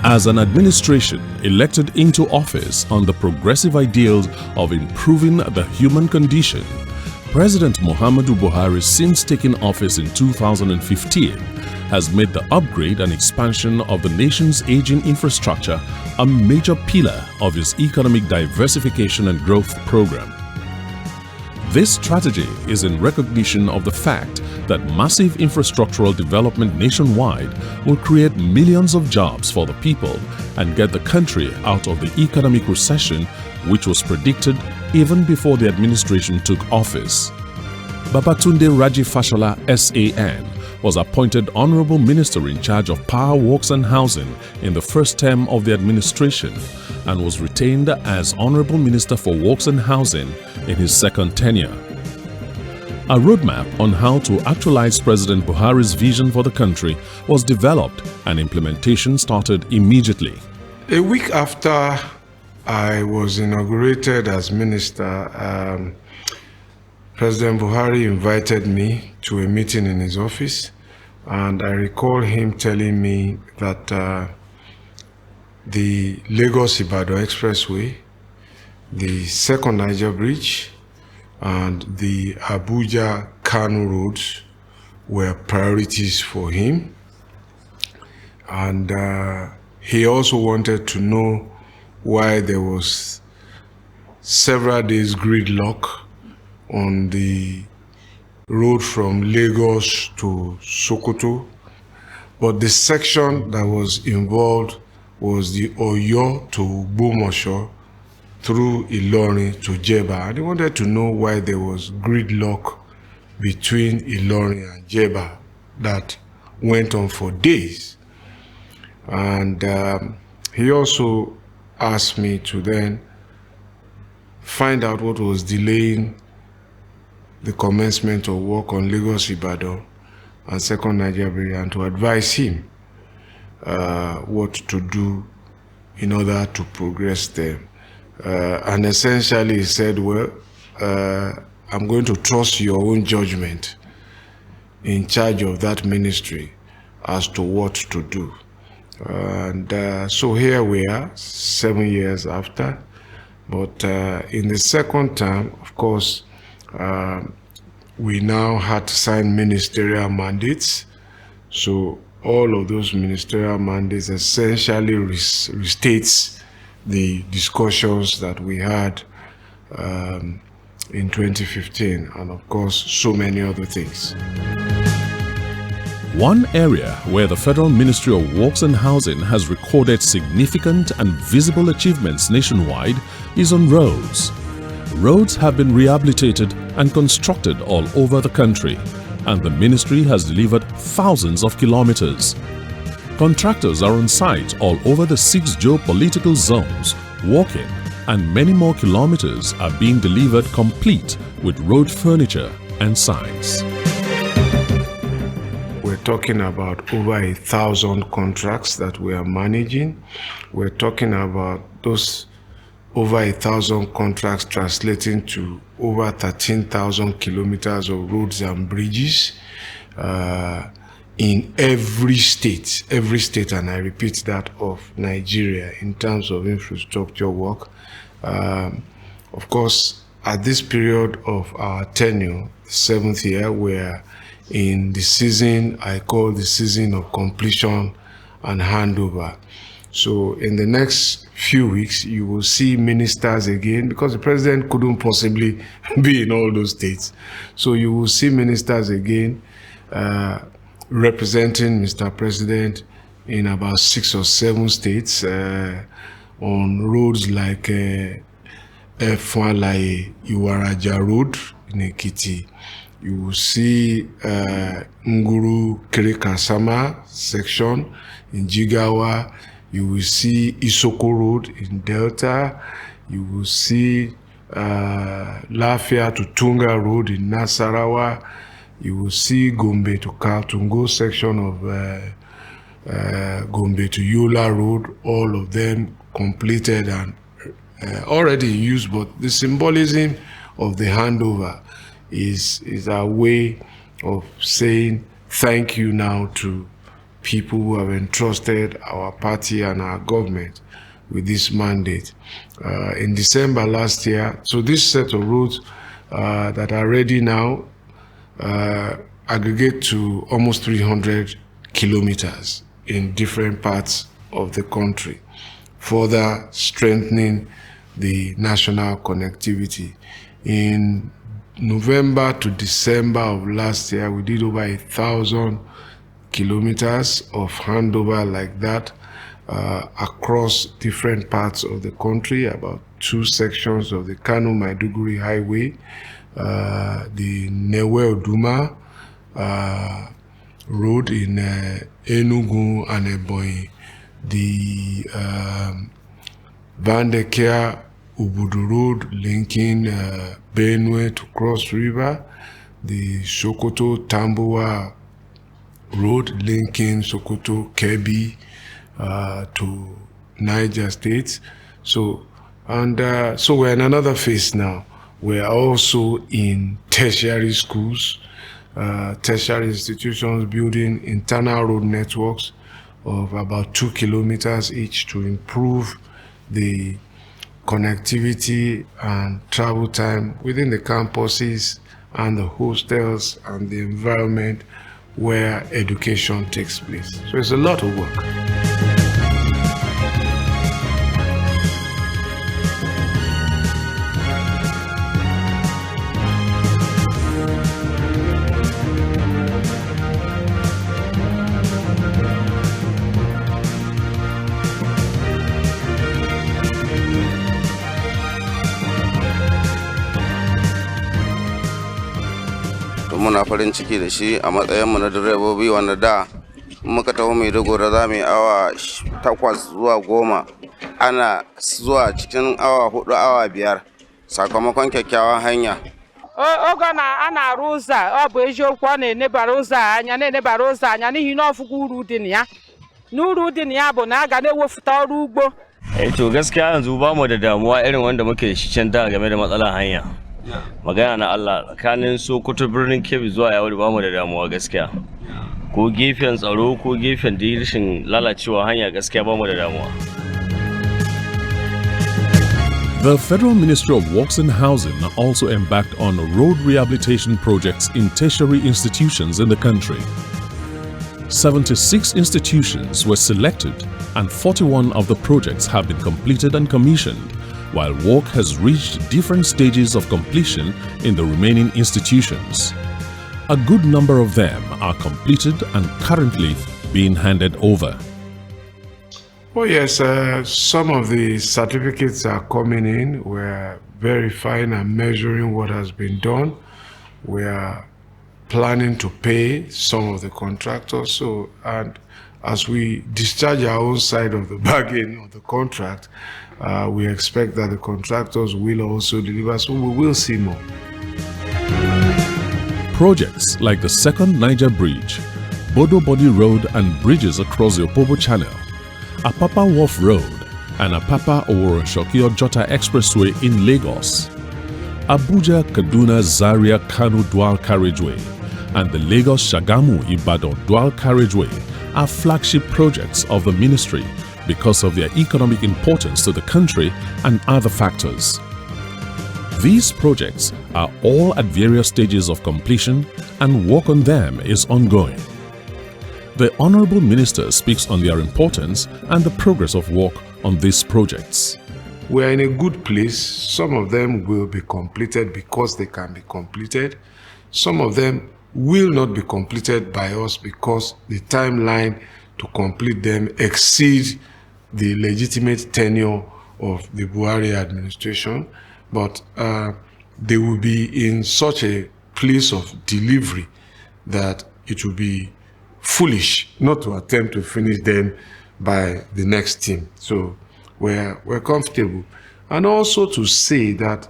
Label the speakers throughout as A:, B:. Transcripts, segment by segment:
A: As an administration elected into office on the progressive ideals of improving the human condition, President Muhammadu Buhari, since taking office in 2015, has made the upgrade and expansion of the nation's aging infrastructure a major pillar of his economic diversification and growth program. This strategy is in recognition of the fact that massive infrastructural development nationwide will create millions of jobs for the people and get the country out of the economic recession which was predicted even before the administration took office. Babatunde Raji Fashola SAN was appointed Honorable Minister in charge of Power, Works and Housing in the first term of the administration and was retained as Honorable Minister for Works and Housing in his second tenure. A roadmap on how to actualize President Buhari's vision for the country was developed and implementation started immediately.
B: A week after I was inaugurated as minister, President Buhari invited me to a meeting in his office, and I recall him telling me that the Lagos-Ibadan Expressway, the second Niger Bridge, and the Abuja-Kano roads were priorities for him. And he also wanted to know why there was several days gridlock on the road from Lagos to Sokoto. But the section that was involved was the Oyo to Bomosho through Ilorin to Jeba. And he wanted to know why there was gridlock between Ilorin and Jeba that went on for days. And he also asked me to then find out what was delaying the commencement of work on Lagos-Ibadan and second Niger Bridge, and to advise him what to do in order to progress them. And essentially he said, well, I'm going to trust your own judgment in charge of that ministry as to what to do. And so here we are, 7 years after. But in the second term, of course, we now had to sign ministerial mandates. So all of those ministerial mandates essentially restates the discussions that we had in 2015, and of course, so many other things.
A: One area where the Federal Ministry of Works and Housing has recorded significant and visible achievements nationwide is on roads. Roads have been rehabilitated and constructed all over the country, and the ministry has delivered thousands of kilometers. Contractors are on site all over the 6 geopolitical zones, working, and many more kilometers are being delivered complete with road furniture and signs.
B: We're talking about over 1,000 contracts that we are managing. We're talking about those over 1,000 contracts translating to over 13,000 kilometers of roads and bridges in every state, and I repeat that, of Nigeria in terms of infrastructure work. Of course, at this period of our tenure, the 7th year, we're in the season I call the season of completion and handover. So in the next few weeks, you will see ministers again, because the president couldn't possibly be in all those states. So you will see ministers again representing Mr. President in about 6 or 7 states on roads like F1 Iwaraja Road in Ekiti. You will see Nguru Kirikasama section in Jigawa. You will see Isoko Road in Delta. You will see Lafia to Tunga Road in Nasarawa. You will see Gombe to Kaltungo section of Gombe to Yola Road. All of them completed and already in use. But the symbolism of the handover is our way of saying thank you now to people who have entrusted our party and our government with this mandate. In December last year, so this set of roads that are ready now aggregate to almost 300 kilometers in different parts of the country, further strengthening the national connectivity. In November to December of last year, we did over 1,000 kilometers of handover like that across different parts of the country, about 2 sections of the Kano-Maiduguri highway, the Newe-Oduma road in Enugu and Ebonyi, the Vandekea Ubudu road linking Benue to Cross River, the Sokoto-Tambuwa road linking Sokoto Kebbi to Niger State. So we're in another phase now. We're also in tertiary schools, tertiary institutions building internal road networks of about 2 kilometers each to improve the connectivity and travel time within the campuses and the hostels and the environment where education takes place. So it's a lot of work.
C: Muna farin ciki da shi a matsayinmu na direbobi wanda da muka taho Maiduguri za mu yi awa 8 zuwa 10 ana zuwa cikin awa 4 awa 5 sakamakon kyakkyawan hanya.
D: Oge na-arụ ụzọ a, ọ bụ eziokwu, ọ na-enebara ụzọ anya n'ihi na ọfụkwa uru dị na ya. N'uru dị na ya bụ na a ga na-ewefụta ọrụ ugbo.
E: To gaskiya yanzu ba mu da damuwa irin wanda muke shi can da game da matsalar hanya. Magana na Allah, tsakanin Sokoto birnin Kebbi zuwa Yawuri ba mu da damuwa gaskiya. Ko gefen tsaro ko gefen rashin lalacewa hanya gaskiya ba mu da damuwa.
A: The Federal Ministry of Works and Housing also embarked on road rehabilitation projects in tertiary institutions in the country. 76 institutions were selected and 41 of the projects have been completed and commissioned, while work has reached different stages of completion in the remaining institutions. A good number of them are completed and currently being handed over.
B: Oh yes, some of the certificates are coming in. We're verifying and measuring what has been done. We are planning to pay some of the contractors. And as we discharge our own side of the bargain of the contract, we expect that the contractors will also deliver, so we will see more.
A: Projects like the second Niger Bridge, Bodo Body Road and bridges across the Opobo Channel, Apapa Wharf Road and Apapa Oworo-Shoki Ojota Expressway in Lagos, Abuja Kaduna Zaria Kano Dual Carriageway and the Lagos Shagamu Ibadan Dual Carriageway are flagship projects of the ministry because of their economic importance to the country and other factors. These projects are all at various stages of completion and work on them is ongoing. The Honorable Minister speaks on their importance and the progress of work on these projects.
B: We are in a good place. Some of them will be completed because they can be completed. Some of them will not be completed by us because the timeline to complete them exceeds the legitimate tenure of the Buhari administration, but they will be in such a place of delivery that it will be foolish not to attempt to finish them by the next team. So we're comfortable. And also to say that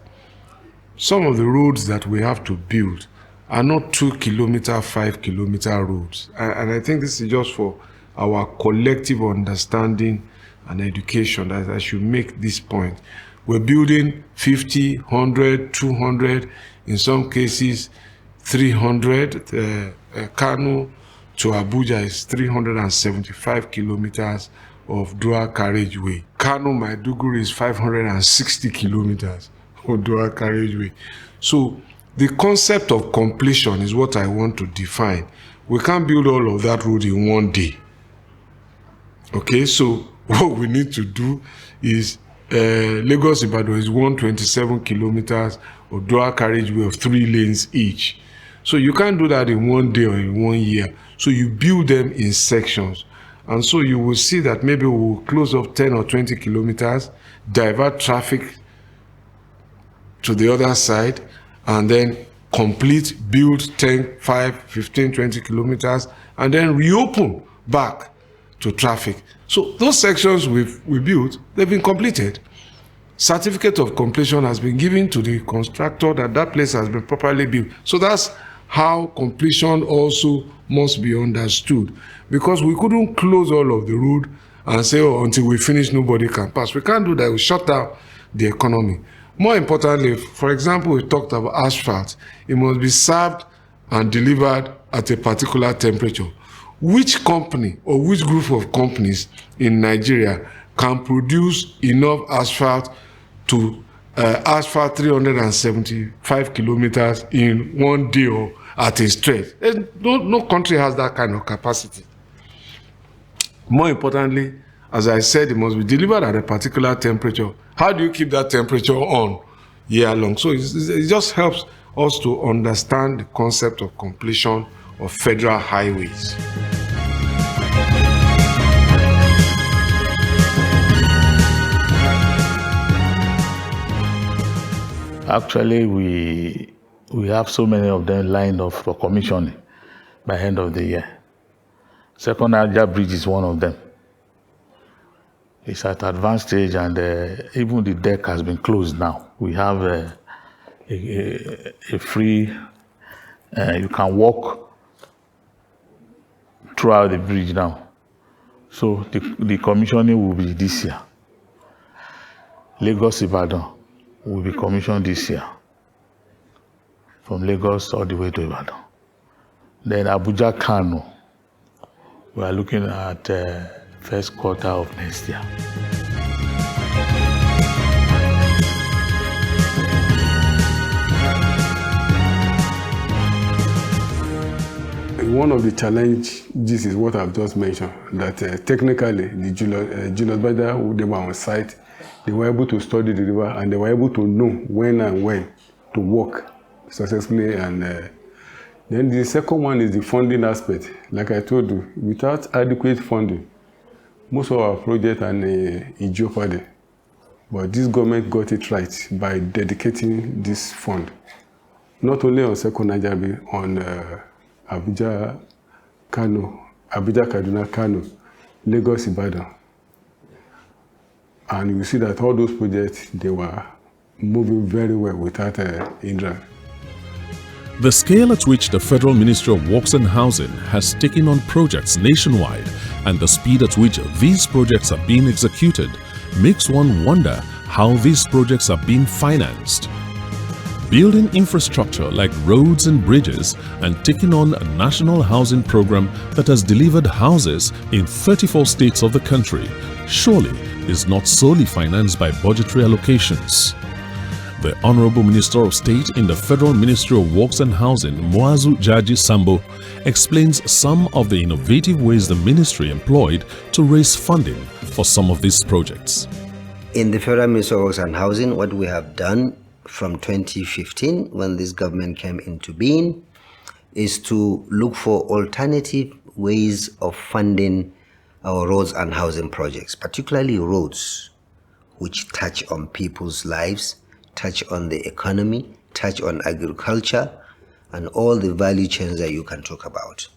B: some of the roads that we have to build are not 2 kilometer, 5 kilometer roads. And I think this is just for our collective understanding and education that I should make this point. We're building 50, 100, 200, in some cases 300, Kano to Abuja is 375 kilometers of dual carriageway. Kano Maiduguri is 560 kilometers of dual carriageway. So the concept of completion is what I want to define. We can't build all of that road in one day. Okay, so what we need to do is Lagos Ibadan is 127 kilometers of dual carriageway of 3 lanes each. So you can't do that in one day or in 1 year. So you build them in sections. And so you will see that maybe we'll close up 10 or 20 kilometers, divert traffic to the other side, and then complete, build 10, 5, 15, 20 kilometers, and then reopen back to traffic. So those sections we built, they've been completed. Certificate of completion has been given to the constructor that place has been properly built. So that's how completion also must be understood, because we couldn't close all of the road and say, oh, until we finish, nobody can pass. We can't do that. We shut down the economy. More importantly, for example, we talked about asphalt. It must be served and delivered at a particular temperature. Which company or which group of companies in Nigeria can produce enough asphalt to asphalt 375 kilometers in 1 day or at a stretch? No country has that kind of capacity. More importantly, as I said, it must be delivered at a particular temperature. How do you keep that temperature on year long? So it just helps us to understand the concept of completion of federal highways.
F: Actually, we have so many of them lined up for commissioning by end of the year. Second Niger Bridge is one of them. It's at advanced stage, and even the deck has been closed now. We have a free, you can walk throughout the bridge now. So the commissioning will be this year. Lagos Ibadan will be commissioned this year, from Lagos all the way to Ibadan. Then Abuja Kano, we are looking at first quarter of next year.
G: One of the challenges is what I've just mentioned, that technically the geologists, they were on site, they were able to study the river, and they were able to know when and when to work successfully. And then the second one is the funding aspect. Like I told you, without adequate funding, most of our projects are in jeopardy. But this government got it right by dedicating this fund, not only on Second Niger, but on Abuja, Kaduna, Kano, Lagos, Ibadan. And you see that all those projects, they were moving very well without hindrance.
A: The scale at which the Federal Ministry of Works and Housing has taken on projects nationwide and the speed at which these projects are being executed makes one wonder how these projects are being financed. Building infrastructure like roads and bridges and taking on a national housing program that has delivered houses in 34 states of the country surely is not solely financed by budgetary allocations. The Honorable Minister of State in the Federal Ministry of Works and Housing, Muazu Jaji Sambo, explains some of the innovative ways the ministry employed to raise funding for some of these projects.
H: In the Federal Ministry of Works and Housing, what we have done from 2015, when this government came into being, is to look for alternative ways of funding our roads and housing projects, particularly roads which touch on people's lives, touch on the economy, touch on agriculture, and all the value chains that you can talk about.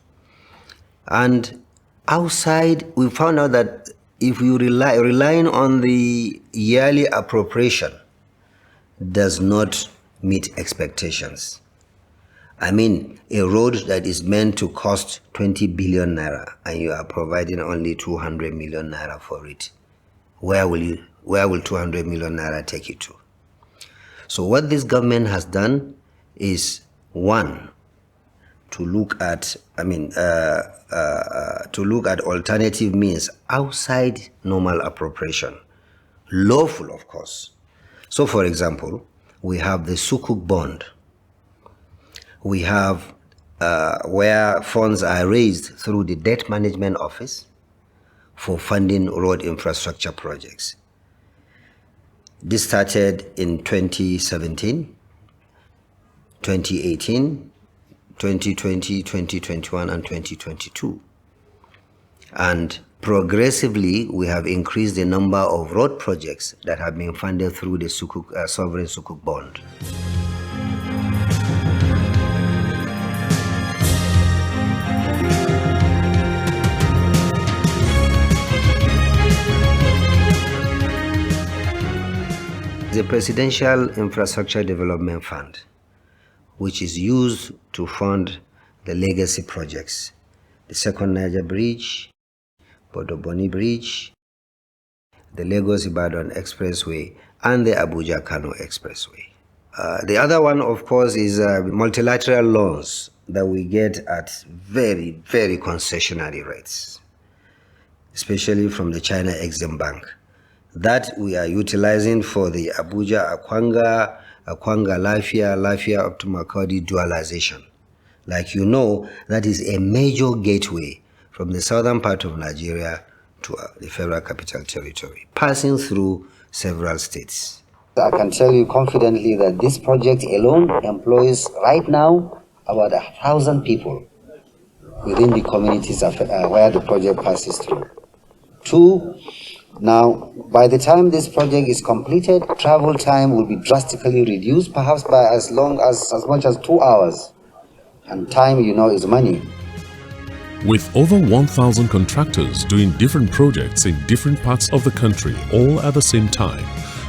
H: And outside, we found out that if you relying on the yearly appropriation does not meet expectations. I mean, a road that is meant to cost 20 billion naira and you are providing only 200 million naira for it. Where will 200 million naira take you to? So what this government has done is, one, to look at, to look at alternative means outside normal appropriation, lawful, of course. So, for example, we have the Sukuk bond. We have where funds are raised through the Debt Management Office for funding road infrastructure projects. This started in 2017, 2018, 2020, 2021, and 2022. And progressively, we have increased the number of road projects that have been funded through the Sukuk, sovereign Sukuk bond. The Presidential Infrastructure Development Fund, which is used to fund the legacy projects, the Second Niger Bridge, Bodoboni Bridge, the Lagos-Ibadan Expressway, and the Abuja-Kano Expressway. The other one, of course, is multilateral loans that we get at very, very concessionary rates, especially from the China Exim Bank. That we are utilizing for the Abuja Akwanga Lafia up to Makurdi dualization. Like you know, that is a major gateway from the southern part of Nigeria to the Federal Capital Territory, passing through several states. I can tell you confidently that this project alone employs right now about 1,000 people within the communities where the project passes through. Two, now, by the time this project is completed, travel time will be drastically reduced, perhaps by as much as 2 hours. And time, you know, is money.
A: With over 1,000 contractors doing different projects in different parts of the country all at the same time,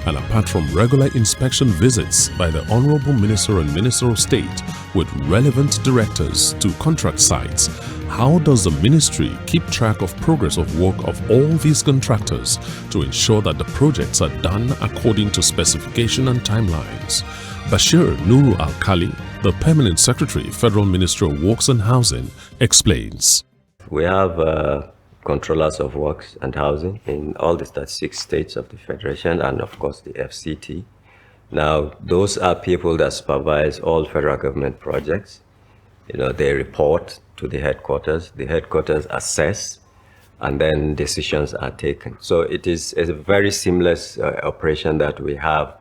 A: and apart from regular inspection visits by the Honorable Minister and Minister of State with relevant directors to contract sites, how does the ministry keep track of progress of work of all these contractors to ensure that the projects are done according to specification and timelines? Bashir Nuru Al-Kali, the Permanent Secretary, Federal Ministry of Works and Housing, explains.
I: We have controllers of works and housing in all the 36 states of the Federation and, of course, the FCT. Now, those are people that supervise all federal government projects. You know, they report to the headquarters assess, and then decisions are taken. So it's a very seamless operation that we have,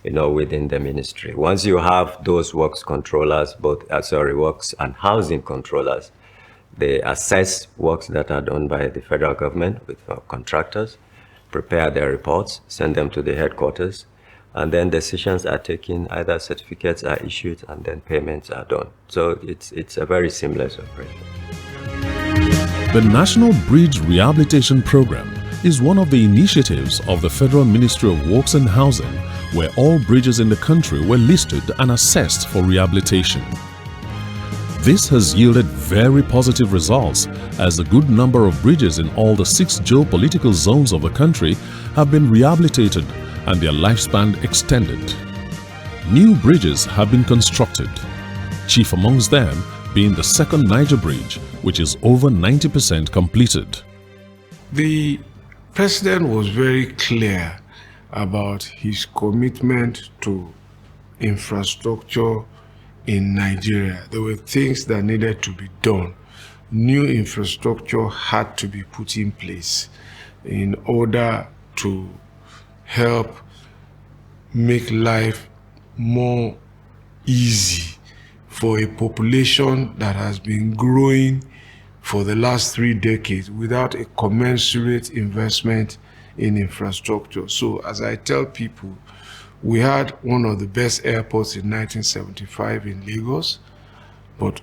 I: you know, within the ministry. Once you have those works controllers, works and housing controllers, they assess works that are done by the federal government with contractors, prepare their reports, send them to the headquarters, and then decisions are taken, either certificates are issued, and then payments are done. So it's a very seamless operation.
A: The National Bridge Rehabilitation Program is one of the initiatives of the Federal Ministry of Works and Housing, where all bridges in the country were listed and assessed for rehabilitation. This has yielded very positive results, as a good number of bridges in all the 6 geopolitical zones of the country have been rehabilitated and their lifespan extended. New bridges have been constructed, chief amongst them being the Second Niger Bridge, which is over 90% completed.
B: The president was very clear about his commitment to infrastructure in Nigeria. There were things that needed to be done. New infrastructure had to be put in place in order to help make life more easy for a population that has been growing for the last 3 decades without a commensurate investment in infrastructure. So as I tell people, we had one of the best airports in 1975 in Lagos, but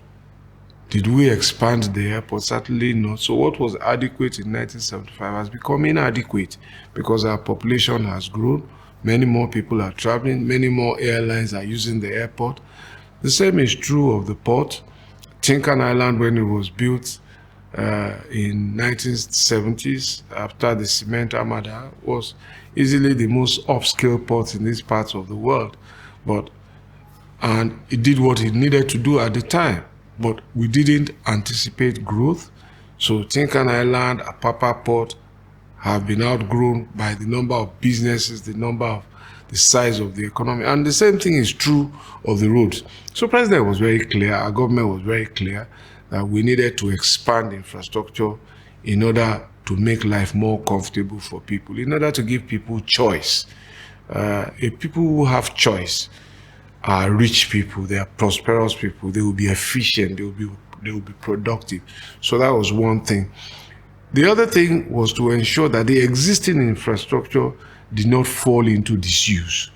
B: did we expand the airport? Certainly not. So what was adequate in 1975 has become inadequate because our population has grown. Many more people are traveling. Many more airlines are using the airport. The same is true of the port. Tinkan Island, when it was built in 1970s, after the cement armada, was easily the most upscale port in these parts of the world. And it did what it needed to do at the time. but we didn't anticipate growth. So Tinkan Island, Apapa Port have been outgrown by the number of businesses, the size of the economy. And the same thing is true of the roads. So President was very clear, our government was very clear that we needed to expand infrastructure in order to make life more comfortable for people, in order to give people choice. People who have choice are rich people, they are prosperous people, they will be efficient, they will be productive. So that was one thing. The other thing was to ensure that the existing infrastructure did not fall into disuse.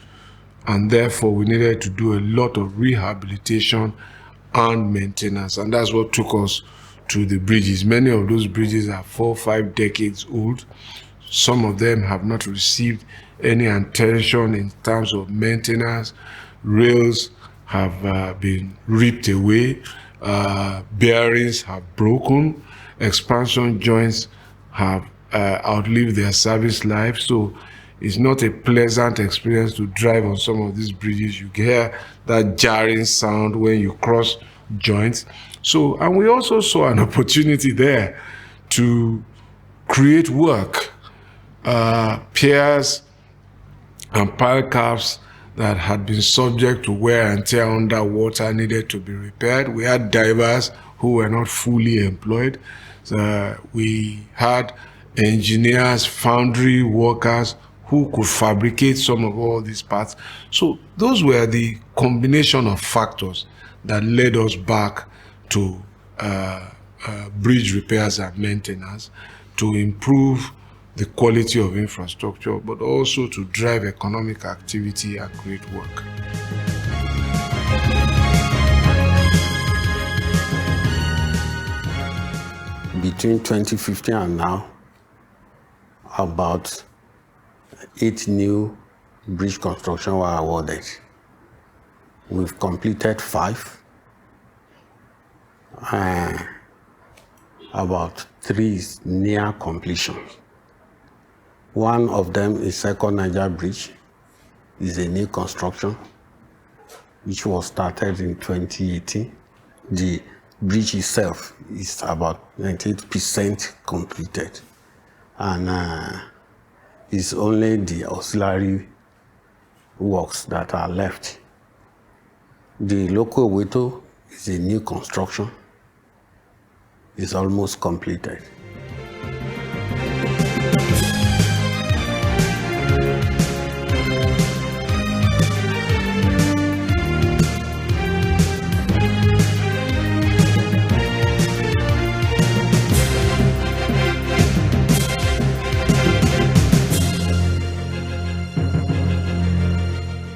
B: And therefore, we needed to do a lot of rehabilitation and maintenance. And that's what took us to the bridges. Many of those bridges are 4 or 5 decades old. Some of them have not received any attention in terms of maintenance. Rails have been ripped away. Bearings have broken. Expansion joints have outlived their service life. So it's not a pleasant experience to drive on some of these bridges. You hear that jarring sound when you cross joints. So, and we also saw an opportunity there to create work. Piers and pile caps that had been subject to wear and tear underwater needed to be repaired. We had divers who were not fully employed. We had engineers, foundry workers who could fabricate some of all these parts. So those were the combination of factors that led us back to bridge repairs and maintenance, to improve the quality of infrastructure, but also to drive economic activity and create work.
J: Between 2015 and now, about 8 new bridge construction were awarded. We've completed 5. About 3 is near completion. One of them is Second Niger Bridge. It's a new construction, which was started in 2018. The bridge itself is about 98% completed. And it's only the auxiliary works that are left. The local Weto is a new construction. It's almost completed.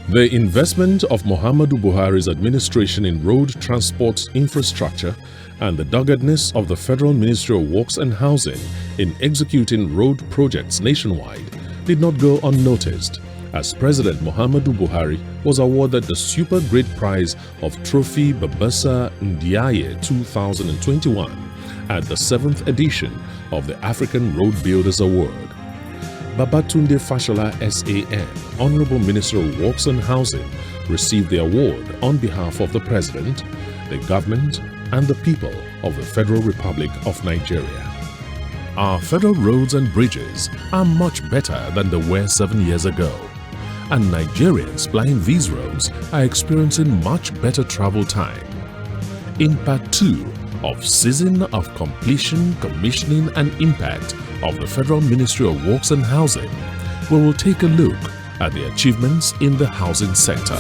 A: The investment of Muhammadu Buhari's administration in road transport infrastructure and the doggedness of the Federal Ministry of Works and Housing in executing road projects nationwide did not go unnoticed, as President Muhammadu Buhari was awarded the Super Great Prize of Trophy Babasa Ndiaye 2021 at the 7th edition of the African Road Builders Award. Babatunde Fashola SAN, Honorable Minister of Works and Housing, received the award on behalf of the President, the government, and the people of the Federal Republic of Nigeria. Our federal roads and bridges are much better than they were 7 years ago, and Nigerians plying these roads are experiencing much better travel time. In Part 2 of Season of Completion, Commissioning and Impact of the Federal Ministry of Works and Housing, we will take a look at the achievements in the housing sector.